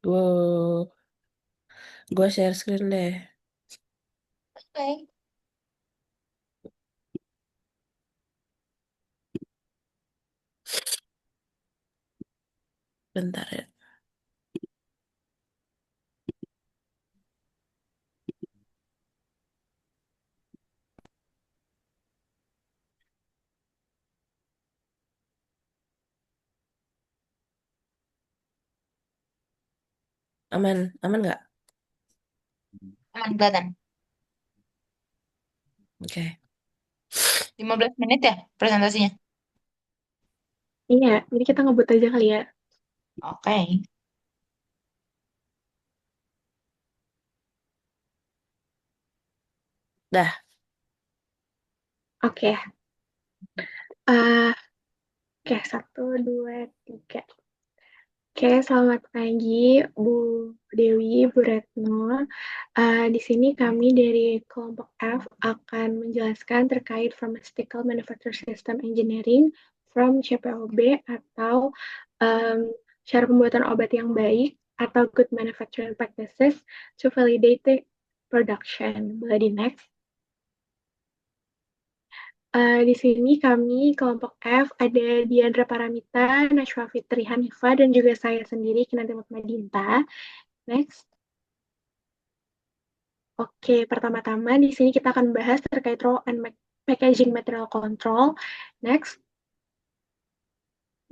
Gue gue share screen deh. Oke. Bentar ya. Aman, aman nggak? Aman kelihatan. Oke. 15 menit ya presentasinya. Iya, jadi kita ngebut aja kali ya. Oke. Dah. Oke. eh oke, satu, dua, tiga. Oke, selamat pagi, Bu Dewi, Bu Retno. Di sini kami dari kelompok F akan menjelaskan terkait Pharmaceutical Manufacture System Engineering from CPOB atau em, cara pembuatan obat yang baik atau Good Manufacturing Practices to Validate the Production. Boleh di next. Di sini kami kelompok F ada Diandra Paramita, Najwa Fitri Hanifah, dan juga saya sendiri Kinanti Madinta. Next. Oke, pertama-tama di sini kita akan bahas terkait raw and packaging material control. Next.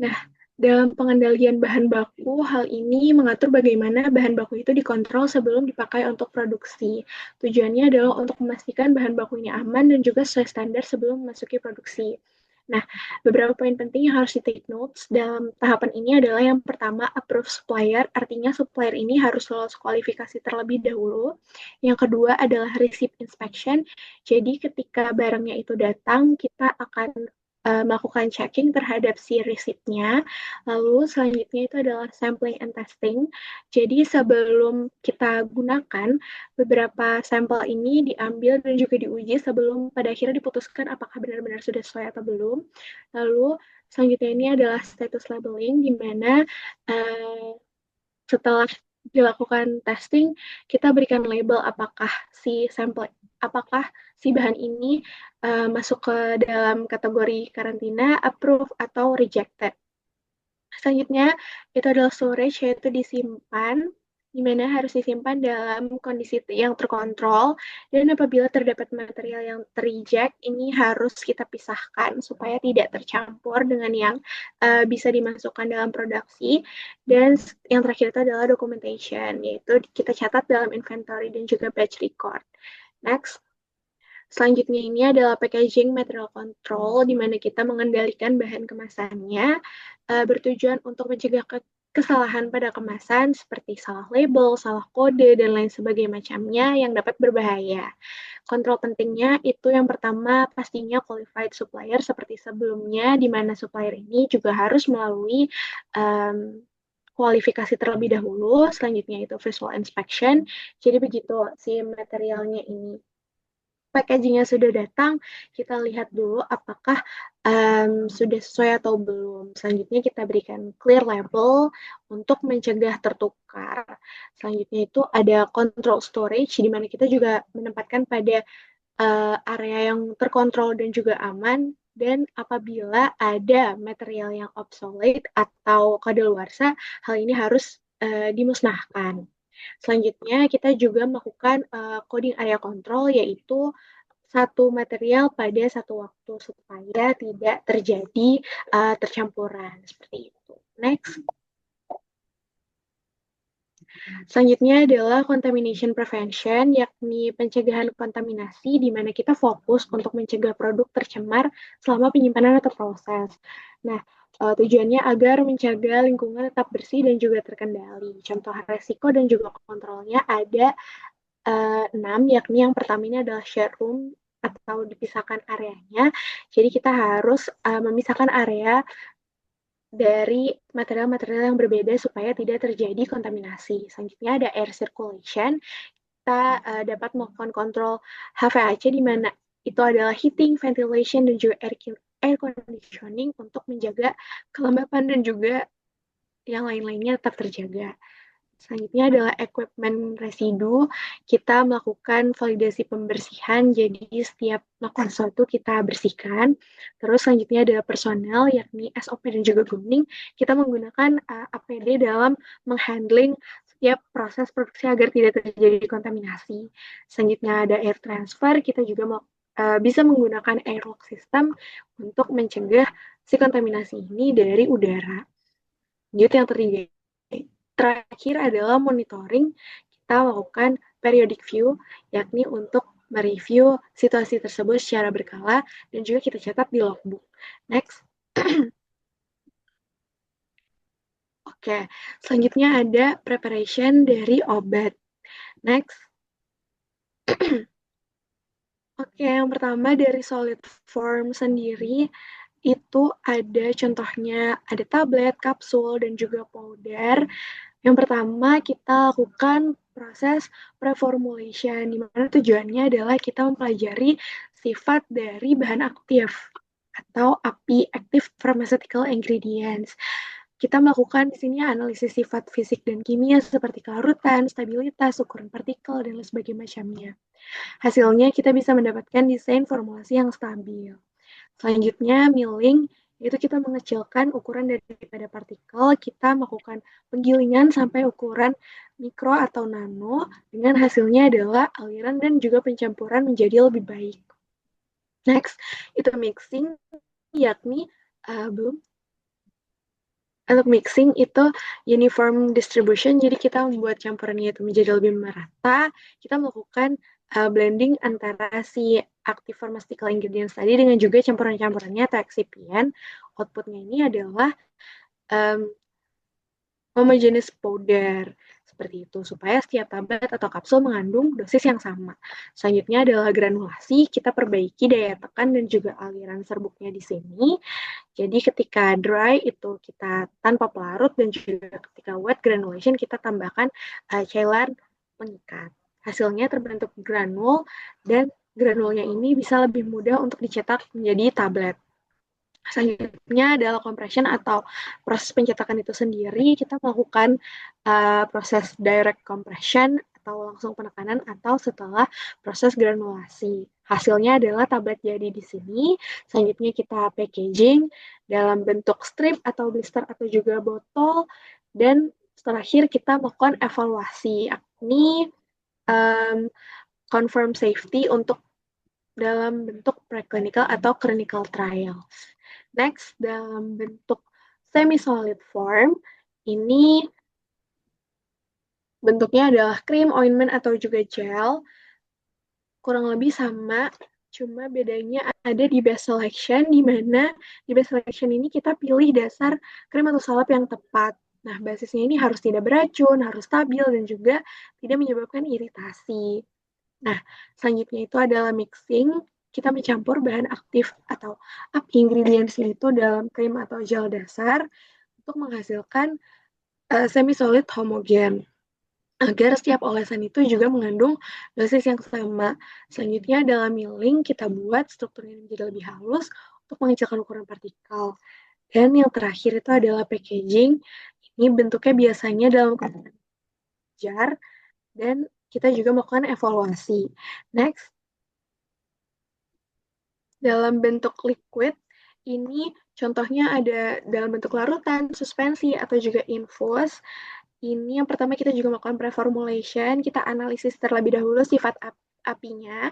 Nah, dalam pengendalian bahan baku, hal ini mengatur bagaimana bahan baku itu dikontrol sebelum dipakai untuk produksi. Tujuannya adalah untuk memastikan bahan baku ini aman dan juga sesuai standar sebelum memasuki produksi. Nah, beberapa poin penting yang harus di-take notes dalam tahapan ini adalah yang pertama, approve supplier, artinya supplier ini harus lolos kualifikasi terlebih dahulu. Yang kedua adalah receipt inspection, jadi ketika barangnya itu datang, kita akan melakukan checking terhadap si receipt-nya. Lalu selanjutnya itu adalah sampling and testing. Jadi sebelum kita gunakan, beberapa sampel ini diambil dan juga diuji sebelum pada akhirnya diputuskan apakah benar-benar sudah sesuai atau belum. Lalu selanjutnya ini adalah status labeling, di mana uh, setelah dilakukan testing, kita berikan label apakah si sampel, apakah si bahan ini masuk ke dalam kategori karantina, approve, atau rejected. Selanjutnya, itu adalah storage, yaitu disimpan, di mana harus disimpan dalam kondisi yang terkontrol, dan apabila terdapat material yang terreject, ini harus kita pisahkan supaya tidak tercampur dengan yang bisa dimasukkan dalam produksi. Dan yang terakhir itu adalah documentation, yaitu kita catat dalam inventory dan juga batch record. Next. Selanjutnya ini adalah packaging material control, di mana kita mengendalikan bahan kemasannya, bertujuan untuk mencegah kesalahan pada kemasan seperti salah label, salah kode, dan lain sebagainya macamnya yang dapat berbahaya. Kontrol pentingnya itu yang pertama pastinya qualified supplier seperti sebelumnya, di mana supplier ini juga harus melalui um, kualifikasi terlebih dahulu. Selanjutnya itu visual inspection. Jadi begitu si materialnya ini packagingnya sudah datang, kita lihat dulu apakah sudah sesuai atau belum. Selanjutnya kita berikan clear label untuk mencegah tertukar. Selanjutnya itu ada control storage, di mana kita juga menempatkan pada area yang terkontrol dan juga aman. Dan apabila ada material yang obsolete atau kadaluarsa, hal ini harus dimusnahkan. Selanjutnya, kita juga melakukan coding area control, yaitu satu material pada satu waktu supaya tidak terjadi tercampuran seperti itu. Next. Selanjutnya adalah contamination prevention, yakni pencegahan kontaminasi, di mana kita fokus untuk mencegah produk tercemar selama penyimpanan atau proses. Nah, tujuannya agar mencegah lingkungan tetap bersih dan juga terkendali. Contoh resiko dan juga kontrolnya ada 6, yakni yang pertama ini adalah share room, atau dipisahkan areanya. Jadi kita harus memisahkan area dari material-material yang berbeda supaya tidak terjadi kontaminasi. Selanjutnya ada air circulation. Kita dapat melakukan kontrol HVAC di mana itu adalah heating, ventilation, dan juga air conditioning untuk menjaga kelembapan dan juga yang lain-lainnya tetap terjaga. Selanjutnya adalah equipment residu. Kita melakukan validasi pembersihan, jadi setiap melakukan sesuatu kita bersihkan. Terus selanjutnya adalah personel, yakni SOP dan juga grooming. Kita menggunakan APD dalam menghandling setiap proses produksi agar tidak terjadi kontaminasi. Selanjutnya ada air transfer, kita juga bisa menggunakan airlock system untuk mencegah si kontaminasi ini dari udara. Lanjut yang terakhir adalah monitoring. Kita lakukan periodic view, yakni untuk mereview situasi tersebut secara berkala dan juga kita catat di logbook. Next. Oke, selanjutnya ada preparation dari obat. Next. Oke, yang pertama dari solid form sendiri itu ada contohnya ada tablet, kapsul, dan juga powder. Yang pertama kita lakukan proses preformulation, di mana tujuannya adalah kita mempelajari sifat dari bahan aktif atau API, Active Pharmaceutical Ingredients. Kita melakukan di sini analisis sifat fisik dan kimia seperti kelarutan, stabilitas, ukuran partikel, dan lain sebagainya macamnya. Hasilnya kita bisa mendapatkan desain formulasi yang stabil. Selanjutnya, milling, yaitu kita mengecilkan ukuran daripada partikel, kita melakukan penggilingan sampai ukuran mikro atau nano, dengan hasilnya adalah aliran dan juga pencampuran menjadi lebih baik. Next, itu mixing, yakni belum. Untuk mixing itu uniform distribution, jadi kita membuat campurannya itu menjadi lebih merata. Kita melakukan blending antara si active pharmaceutical ingredients tadi dengan juga campuran-campurannya atau excipient. Outputnya ini adalah homogeneous powder seperti itu supaya setiap tablet atau kapsul mengandung dosis yang sama. Selanjutnya adalah granulasi, kita perbaiki daya tekan dan juga aliran serbuknya di sini. Jadi ketika dry itu kita tanpa pelarut dan juga ketika wet granulation kita tambahkan cairan pengikat. Hasilnya terbentuk granul dan granulnya ini bisa lebih mudah untuk dicetak menjadi tablet. Selanjutnya adalah compression atau proses pencetakan itu sendiri. Kita melakukan proses direct compression atau langsung penekanan atau setelah proses granulasi. Hasilnya adalah tablet jadi di sini. Selanjutnya kita packaging dalam bentuk strip atau blister atau juga botol. Dan terakhir kita melakukan evaluasi, yakni confirm safety untuk dalam bentuk preclinical atau clinical trials. Next, dalam bentuk semi-solid form, ini bentuknya adalah krim, ointment, atau juga gel. Kurang lebih sama, cuma bedanya ada di base selection, di mana di base selection ini kita pilih dasar krim atau salep yang tepat. Nah, basisnya ini harus tidak beracun, harus stabil, dan juga tidak menyebabkan iritasi. Nah, selanjutnya itu adalah mixing. Kita mencampur bahan aktif atau ingredients-nya itu dalam krim atau gel dasar untuk menghasilkan semi-solid homogen. Agar setiap olesan itu juga mengandung dosis yang sama. Selanjutnya dalam milling, kita buat strukturnya menjadi lebih halus untuk mengecilkan ukuran partikel. Dan yang terakhir itu adalah packaging. Ini bentuknya biasanya dalam jar, dan kita juga melakukan evaluasi. Next, dalam bentuk liquid, ini contohnya ada dalam bentuk larutan, suspensi, atau juga infus. Ini yang pertama kita juga melakukan preformulation, kita analisis terlebih dahulu sifat apinya,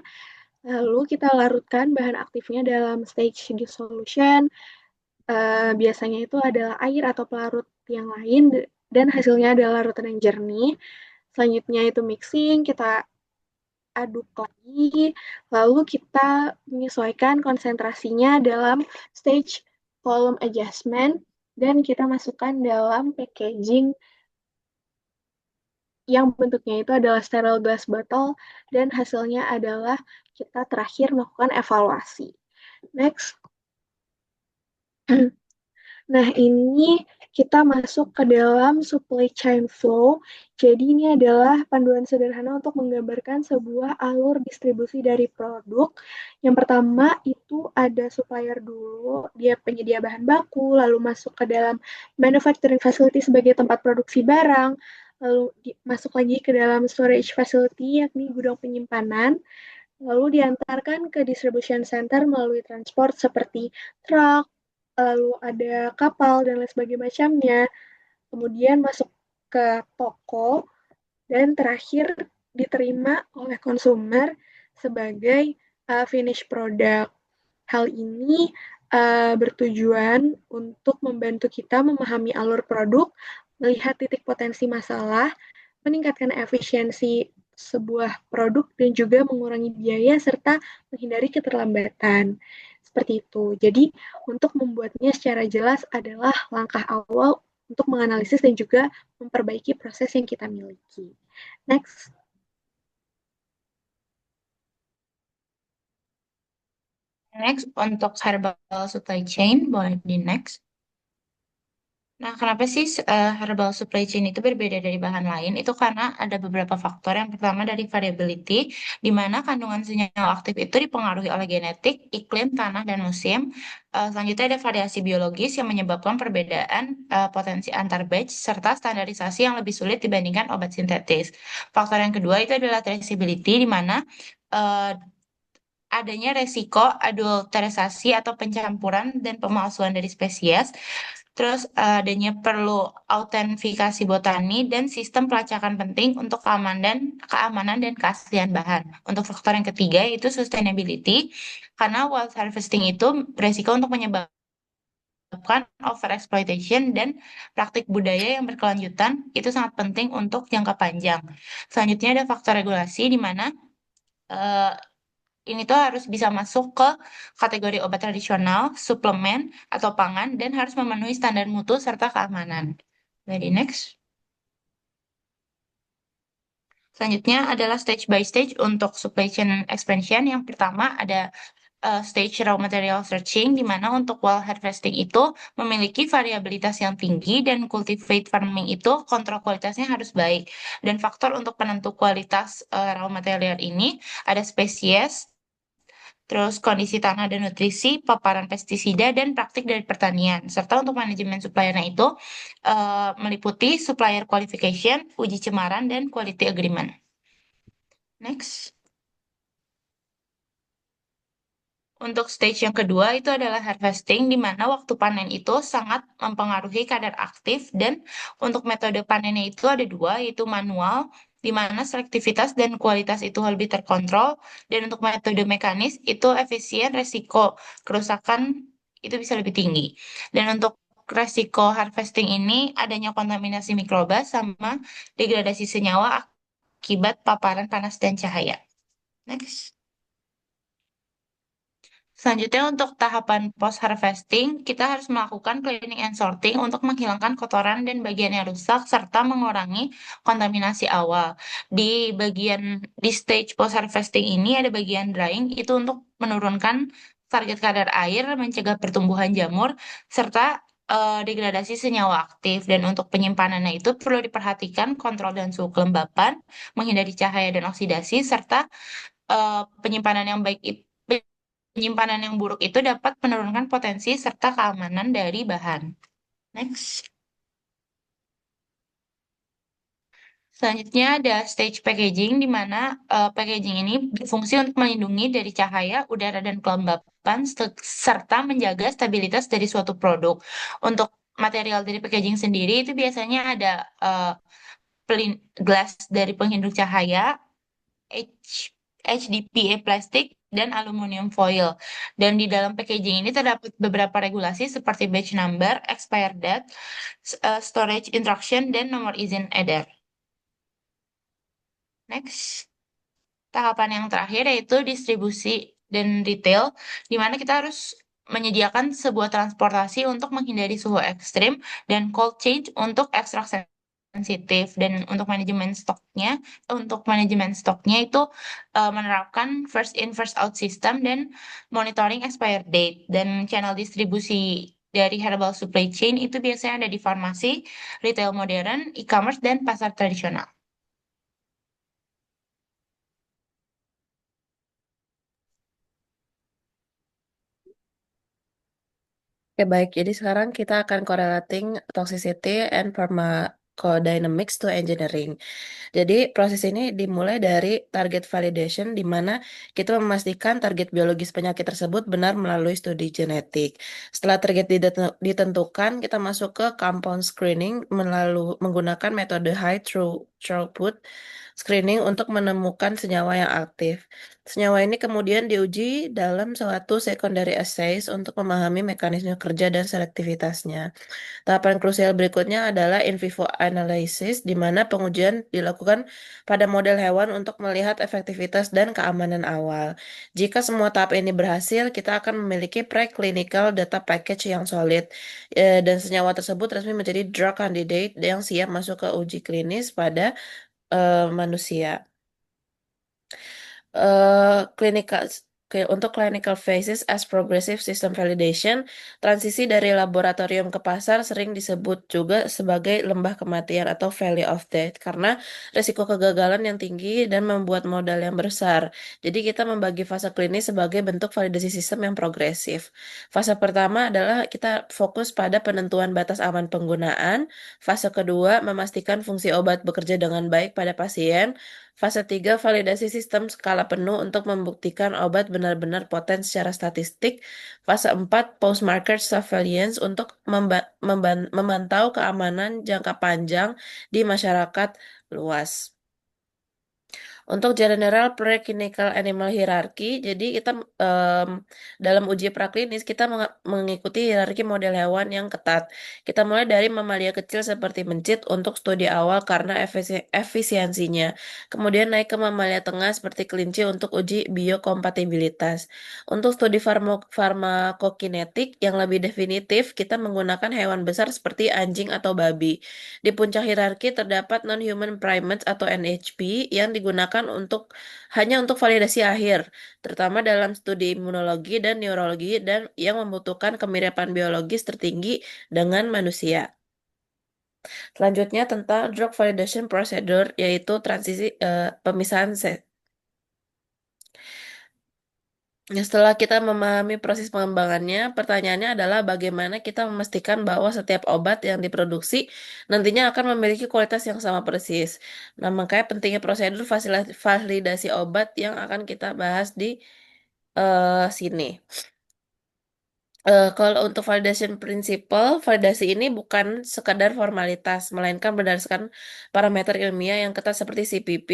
lalu kita larutkan bahan aktifnya dalam stage dissolution, biasanya itu adalah air atau pelarut yang lain, dan hasilnya adalah larutan yang jernih. Selanjutnya itu mixing, kita aduk lagi, lalu kita menyesuaikan konsentrasinya dalam stage volume adjustment, dan kita masukkan dalam packaging yang bentuknya itu adalah sterile glass bottle, dan hasilnya adalah kita terakhir melakukan evaluasi. Next. Nah, ini kita masuk ke dalam supply chain flow. Jadi ini adalah panduan sederhana untuk menggambarkan sebuah alur distribusi dari produk. Yang pertama itu ada supplier dulu, dia penyedia bahan baku, lalu masuk ke dalam manufacturing facility sebagai tempat produksi barang, lalu masuk lagi ke dalam storage facility, yakni gudang penyimpanan, lalu diantarkan ke distribution center melalui transport seperti truk, lalu ada kapal dan lain sebagainya macamnya, kemudian masuk ke toko, dan terakhir diterima oleh konsumer sebagai finish product. Hal ini bertujuan untuk membantu kita memahami alur produk, melihat titik potensi masalah, meningkatkan efisiensi sebuah produk, dan juga mengurangi biaya serta menghindari keterlambatan. Seperti itu. Jadi, untuk membuatnya secara jelas adalah langkah awal untuk menganalisis dan juga memperbaiki proses yang kita miliki. Next. Next, untuk herbal supply chain, boleh di next. Nah, kenapa sih herbal supply chain itu berbeda dari bahan lain? Itu karena ada beberapa faktor. Yang pertama dari variability, di mana kandungan senyawa aktif itu dipengaruhi oleh genetik, iklim, tanah, dan musim. Selanjutnya ada variasi biologis yang menyebabkan perbedaan potensi antar batch, serta standarisasi yang lebih sulit dibandingkan obat sintetis. Faktor yang kedua itu adalah traceability, di mana eh, adanya resiko adulterisasi atau pencampuran dan pemalsuan dari spesies. Terus adanya perlu autentifikasi botani dan sistem pelacakan penting untuk keamanan dan keaslian bahan. Untuk faktor yang ketiga yaitu sustainability, karena wild harvesting itu beresiko untuk menyebabkan overexploitation dan praktik budaya yang berkelanjutan itu sangat penting untuk jangka panjang. Selanjutnya ada faktor regulasi di mana eh, ini tuh harus bisa masuk ke kategori obat tradisional, suplemen, atau pangan, dan harus memenuhi standar mutu serta keamanan. Ready next. Selanjutnya adalah stage by stage untuk supply chain expansion. Yang pertama ada stage raw material searching, di mana untuk wall harvesting itu memiliki variabilitas yang tinggi dan cultivate farming itu kontrol kualitasnya harus baik. Dan faktor untuk penentu kualitas raw material ini ada spesies, terus kondisi tanah dan nutrisi, paparan pestisida, dan praktik dari pertanian. Serta untuk manajemen suppliernya itu meliputi supplier qualification, uji cemaran, dan quality agreement. Next. Untuk stage yang kedua itu adalah harvesting, di mana waktu panen itu sangat mempengaruhi kadar aktif, dan untuk metode panennya itu ada dua, yaitu manual, di mana selektivitas dan kualitas itu lebih terkontrol, dan untuk metode mekanis itu efisien, resiko kerusakan itu bisa lebih tinggi. Dan untuk resiko harvesting ini adanya kontaminasi mikroba sama degradasi senyawa akibat paparan panas dan cahaya. Next. Selanjutnya untuk tahapan post harvesting, kita harus melakukan cleaning and sorting untuk menghilangkan kotoran dan bagian yang rusak serta mengurangi kontaminasi awal. Di stage post harvesting ini ada bagian drying itu untuk menurunkan target kadar air, mencegah pertumbuhan jamur serta degradasi senyawa aktif. Dan untuk penyimpanannya itu perlu diperhatikan kontrol dan suhu kelembapan, menghindari cahaya dan oksidasi serta penyimpanan yang baik itu penyimpanan yang buruk itu dapat menurunkan potensi serta keamanan dari bahan. Next. Selanjutnya ada stage packaging, di mana packaging ini berfungsi untuk melindungi dari cahaya, udara, dan kelembapan, serta menjaga stabilitas dari suatu produk. Untuk material dari packaging sendiri itu biasanya ada glass dari penghidup cahaya, H- HDPE plastik, dan aluminium foil. Dan di dalam packaging ini terdapat beberapa regulasi seperti batch number, expire date, storage instruction, dan nomor izin edar. Next. Tahapan yang terakhir yaitu distribusi dan retail, di mana kita harus menyediakan sebuah transportasi untuk menghindari suhu ekstrim dan cold chain untuk ekstraksi sensitif, dan untuk manajemen stoknya itu menerapkan first in first out system dan monitoring expired date, dan channel distribusi dari herbal supply chain itu biasanya ada di farmasi, retail modern, e-commerce, dan pasar tradisional. Oke, baik. Jadi sekarang kita akan correlating toxicity and pharmacodynamics to engineering. Jadi proses ini dimulai dari target validation di mana kita memastikan target biologis penyakit tersebut benar melalui studi genetik. Setelah target ditentukan, kita masuk ke compound screening menggunakan metode high throughput screening untuk menemukan senyawa yang aktif. Senyawa ini kemudian diuji dalam suatu secondary assays untuk memahami mekanisme kerja dan selektivitasnya. Tahapan krusial berikutnya adalah in vivo analysis, di mana pengujian dilakukan pada model hewan untuk melihat efektivitas dan keamanan awal. Jika semua tahap ini berhasil, kita akan memiliki preclinical data package yang solid, dan senyawa tersebut resmi menjadi drug candidate yang siap masuk ke uji klinis pada manusia. Clinical untuk clinical phases as progressive system validation, transisi dari laboratorium ke pasar sering disebut juga sebagai lembah kematian atau valley of death karena risiko kegagalan yang tinggi dan membuat modal yang besar. Jadi kita membagi fase klinis sebagai bentuk validasi sistem yang progresif. Fase pertama adalah kita fokus pada penentuan batas aman penggunaan. Fase kedua memastikan fungsi obat bekerja dengan baik pada pasien. Fase 3, validasi sistem skala penuh untuk membuktikan obat benar-benar poten secara statistik. Fase 4, post-market surveillance untuk memantau keamanan jangka panjang di masyarakat luas. Untuk general preclinical animal hierarchy, jadi kita dalam uji praklinis kita mengikuti hierarki model hewan yang ketat. Kita mulai dari mamalia kecil seperti mencit untuk studi awal karena efisiensinya. Kemudian naik ke mamalia tengah seperti kelinci untuk uji biokompatibilitas. Untuk studi farmakokinetik yang lebih definitif, kita menggunakan hewan besar seperti anjing atau babi. Di puncak hierarki terdapat non-human primates atau NHP yang digunakan hanya untuk validasi akhir, terutama dalam studi imunologi dan neurologi dan yang membutuhkan kemiripan biologis tertinggi dengan manusia. Selanjutnya tentang drug validation procedure, yaitu transisi pemisahan setelah kita memahami proses pengembangannya, pertanyaannya adalah bagaimana kita memastikan bahwa setiap obat yang diproduksi nantinya akan memiliki kualitas yang sama persis. Nah, makanya pentingnya prosedur validasi obat yang akan kita bahas di sini. Kalau untuk validation principle, validasi ini bukan sekadar formalitas, melainkan berdasarkan parameter ilmiah yang ketat seperti CPP,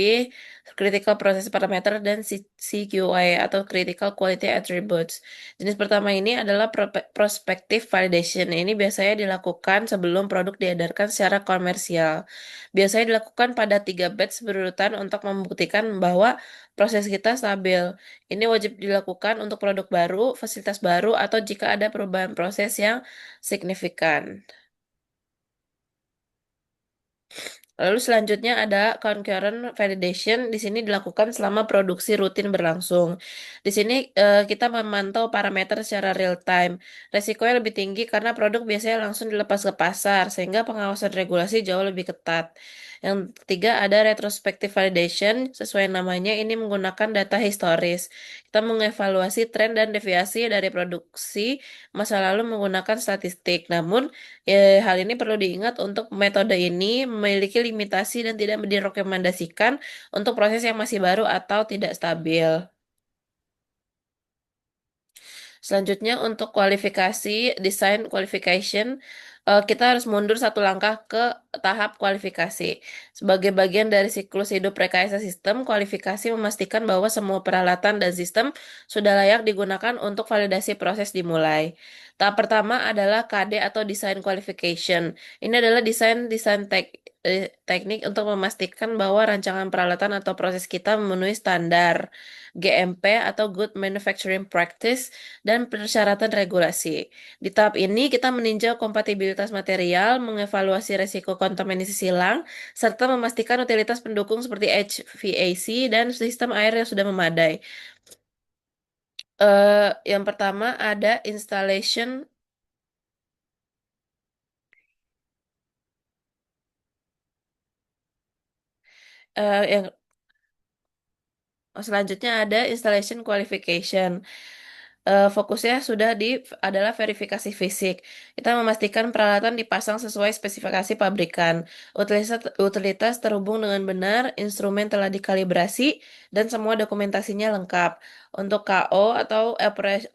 Critical Process Parameter, dan CQI atau Critical Quality Attributes. Jenis pertama ini adalah prospective validation. Ini biasanya dilakukan sebelum produk diedarkan secara komersial. Biasanya dilakukan pada 3 batch berurutan untuk membuktikan bahwa proses kita stabil. Ini wajib dilakukan untuk produk baru, fasilitas baru, atau jika ada perubahan proses yang signifikan. Lalu selanjutnya ada concurrent validation. Di sini dilakukan selama produksi rutin berlangsung. Di sini kita memantau parameter secara real time. Resikonya lebih tinggi karena produk biasanya langsung dilepas ke pasar, sehingga pengawasan regulasi jauh lebih ketat. Yang ketiga ada retrospective validation. Sesuai namanya, ini menggunakan data historis. Kita mengevaluasi tren dan deviasi dari produksi masa lalu menggunakan statistik. Namun, hal ini perlu diingat untuk metode ini memiliki limitasi dan tidak direkomendasikan untuk proses yang masih baru atau tidak stabil. Selanjutnya untuk kualifikasi, design qualification, kita harus mundur satu langkah ke tahap kualifikasi. Sebagai bagian dari siklus hidup rekayasa sistem, kualifikasi memastikan bahwa semua peralatan dan sistem sudah layak digunakan untuk validasi proses dimulai. Tahap pertama adalah KD atau design qualification. Ini adalah design teknik untuk memastikan bahwa rancangan peralatan atau proses kita memenuhi standar GMP atau Good Manufacturing Practice dan persyaratan regulasi. Di tahap ini kita meninjau kompatibilitas material, mengevaluasi resiko kontaminasi silang, serta memastikan utilitas pendukung seperti HVAC dan sistem air yang sudah memadai. Yang pertama ada installation, yang selanjutnya ada installation qualification. Fokusnya sudah adalah verifikasi fisik. Kita memastikan peralatan dipasang sesuai spesifikasi pabrikan. Utilitas terhubung dengan benar, instrumen telah dikalibrasi, dan semua dokumentasinya lengkap. Untuk KO atau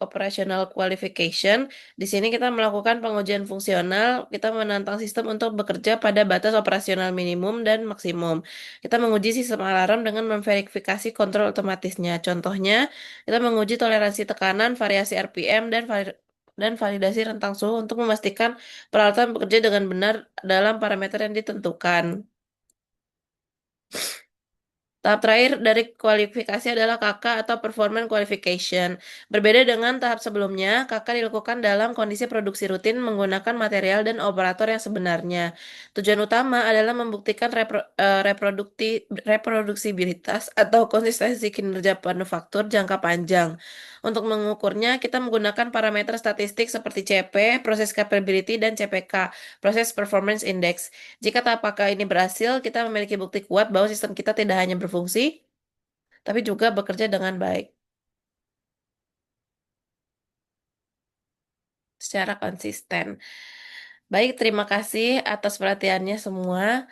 Operational Qualification, di sini kita melakukan pengujian fungsional. Kita menantang sistem untuk bekerja pada batas operasional minimum dan maksimum. Kita menguji sistem alarm dengan memverifikasi kontrol otomatisnya. Contohnya, kita menguji toleransi tekanan, variasi RPM, dan validasi rentang suhu untuk memastikan peralatan bekerja dengan benar dalam parameter yang ditentukan. Tahap terakhir dari kualifikasi adalah KK atau Performance Qualification. Berbeda dengan tahap sebelumnya, KK dilakukan dalam kondisi produksi rutin menggunakan material dan operator yang sebenarnya. Tujuan utama adalah membuktikan reproduksibilitas atau konsistensi kinerja manufaktur jangka panjang. Untuk mengukurnya, kita menggunakan parameter statistik seperti CP, Process Capability, dan CPK, Process Performance Index. Jika tahap KK ini berhasil, kita memiliki bukti kuat bahwa sistem kita tidak hanya berfungsi, tapi juga bekerja dengan baik secara konsisten. Baik, terima kasih atas perhatiannya semua.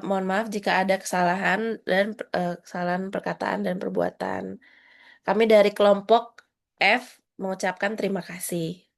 Mohon maaf jika ada kesalahan perkataan dan perbuatan. Kami dari kelompok F mengucapkan terima kasih.